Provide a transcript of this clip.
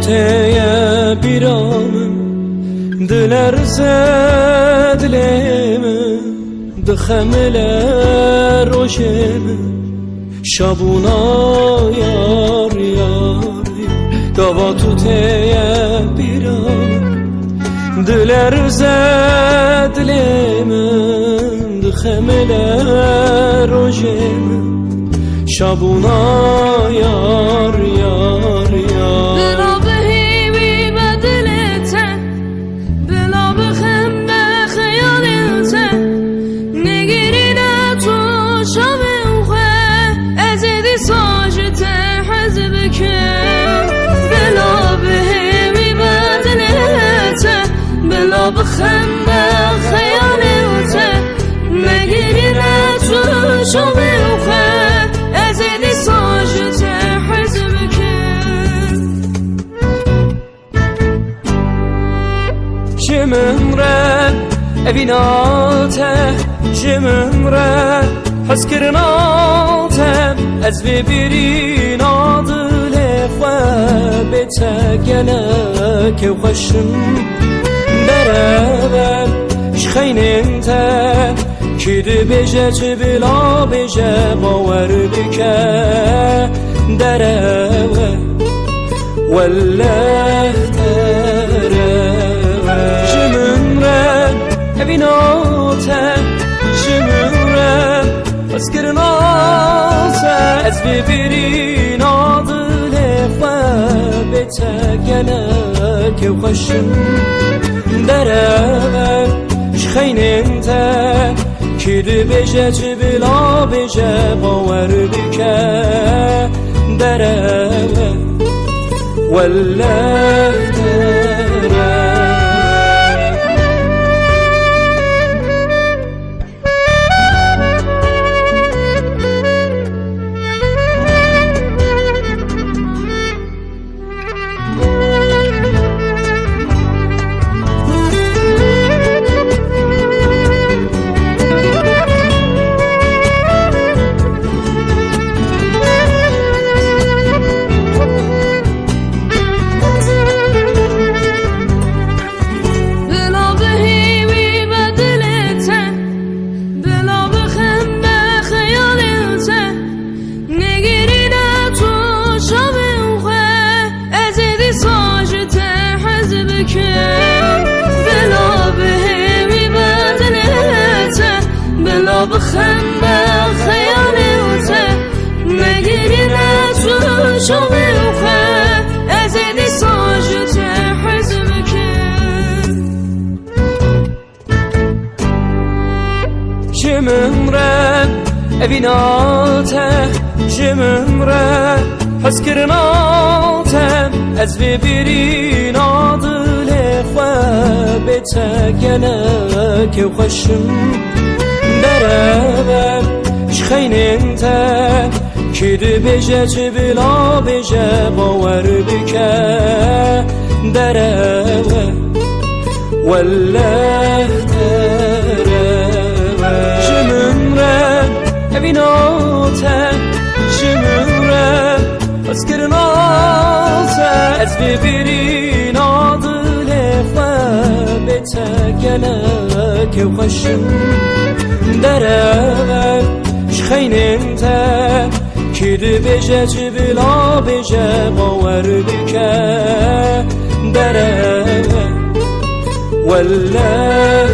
تیه بیرامم دلر زدلمه دخمله روشمه شابونا یار یاری گاوا تو تیه بیرامم دلر زدلمه دخمله روشمه شابونا یار یار یار بخنده خیالته نگیره تو شوقه از دی ساجته حزب کن جمره اویناته جمره حس کرناته از ببیرین عادل خوابته گله که خوشم برابر شخين انت كده بجت بلا بجا باور بك دراوة ولا اختراوة جمرة ابناتا جمرة اسكرناتا از ببرين عضل خوابتا قلك وخشم درابر شخين انت كده بجت بلا بجا باور بك درابر ولا اختراوة بخنده خیالته نگیره تو شوقه از دی ساجته حزب کن جمره اویناته جمره حس کرناته از ببیرین عادل خوابته گله که خوشم درابر شخين انت كده بجت بلا بجا باور بك درابر ولا اختراوة جمرة ابناتا جمرة اسكرناتا از ببرين عضل خوابتا قلك وخشم درابر شخين انت كده بجت بلا بجا باور بك درابر ولا